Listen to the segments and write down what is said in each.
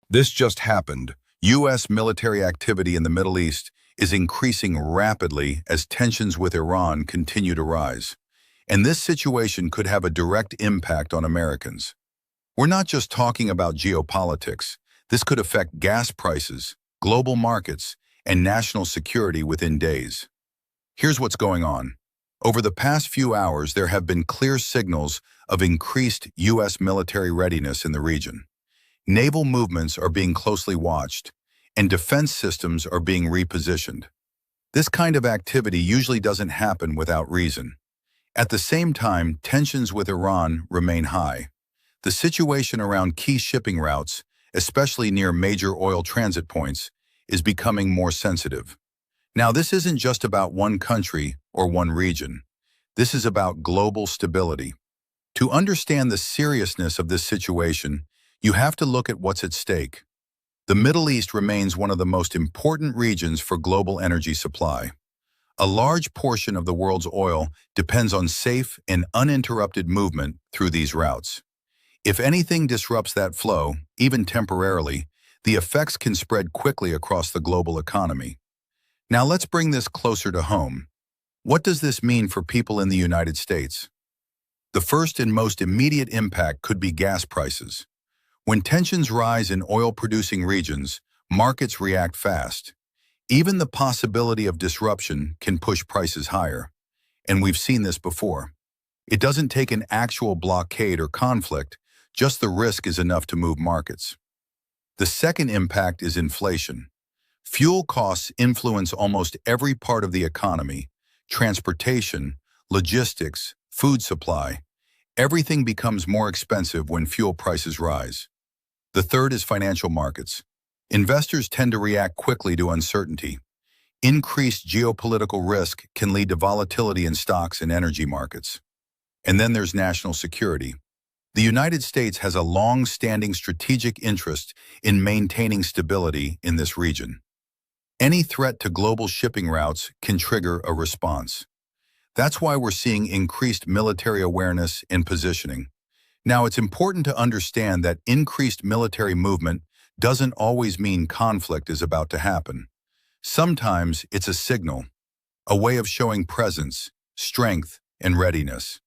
This just happened. U.S. military activity in the Middle East is increasing rapidly as tensions with Iran continue to rise. And this situation could have a direct impact on Americans. We're not just talking about geopolitics. This could affect gas prices, global markets, and national security within days. Here's what's going on. Over the past few hours, there have been clear signals of increased U.S. military readiness in the region. Naval movements are being closely watched, and defense systems are being repositioned. This kind of activity usually doesn't happen without reason. At the same time, tensions with Iran remain high. The situation around key shipping routes, especially near major oil transit points, is becoming more sensitive. Now, this isn't just about one country or one region. This is about global stability. To understand the seriousness of this situation, you have to look at what's at stake. The Middle East remains one of the most important regions for global energy supply. A large portion of the world's oil depends on safe and uninterrupted movement through these routes. If anything disrupts that flow, even temporarily, the effects can spread quickly across the global economy. Now let's bring this closer to home. What does this mean for people in the United States? The first and most immediate impact could be gas prices. When tensions rise in oil-producing regions, markets react fast. Even the possibility of disruption can push prices higher. And we've seen this before. It doesn't take an actual blockade or conflict, just the risk is enough to move markets. The second impact is inflation. Fuel costs influence almost every part of the economy: transportation, logistics, food supply. Everything becomes more expensive when fuel prices rise. The third is financial markets. Investors tend to react quickly to uncertainty. Increased geopolitical risk can lead to volatility in stocks and energy markets. And then there's national security. The United States has a long-standing strategic interest in maintaining stability in this region. Any threat to global shipping routes can trigger a response. That's why we're seeing increased military awareness and positioning. Now, it's important to understand that increased military movement doesn't always mean conflict is about to happen. Sometimes it's a signal, a way of showing presence, strength, and readiness.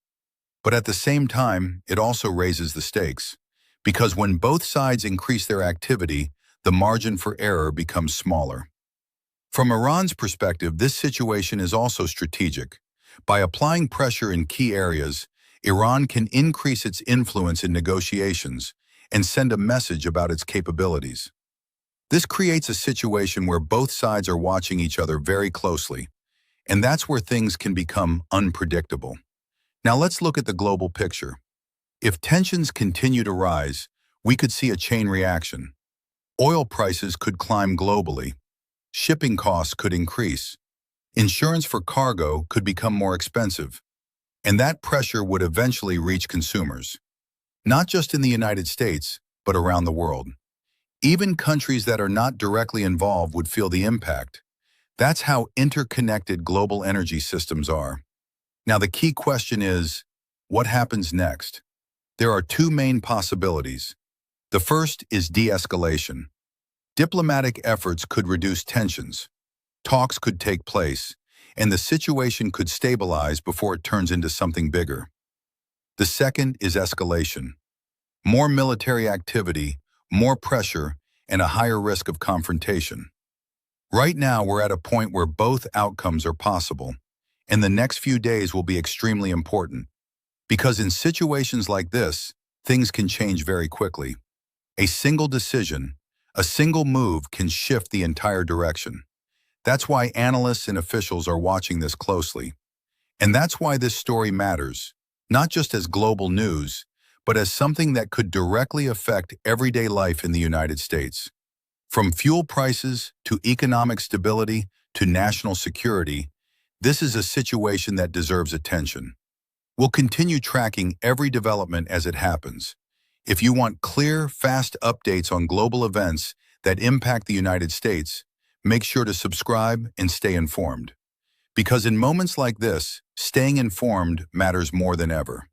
But at the same time, it also raises the stakes, because when both sides increase their activity, the margin for error becomes smaller. From Iran's perspective, this situation is also strategic. By applying pressure in key areas, Iran can increase its influence in negotiations and send a message about its capabilities. This creates a situation where both sides are watching each other very closely, and that's where things can become unpredictable. Now let's look at the global picture. If tensions continue to rise, we could see a chain reaction. Oil prices could climb globally. Shipping costs could increase. Insurance for cargo could become more expensive. And that pressure would eventually reach consumers. Not just in the United States, but around the world. Even countries that are not directly involved would feel the impact. That's how interconnected global energy systems are. Now the key question is, what happens next? There are two main possibilities. The first is de-escalation. Diplomatic efforts could reduce tensions. Talks could take place, and the situation could stabilize before it turns into something bigger. The second is escalation. More military activity, more pressure, and a higher risk of confrontation. Right now, we're at a point where both outcomes are possible, and the next few days will be extremely important. Because in situations like this, things can change very quickly. A single decision, a single move can shift the entire direction. That's why analysts and officials are watching this closely. And that's why this story matters, not just as global news, but as something that could directly affect everyday life in the United States. From fuel prices to economic stability to national security, this is a situation that deserves attention. We'll continue tracking every development as it happens. If you want clear, fast updates on global events that impact the United States, make sure to subscribe and stay informed. Because in moments like this, staying informed matters more than ever.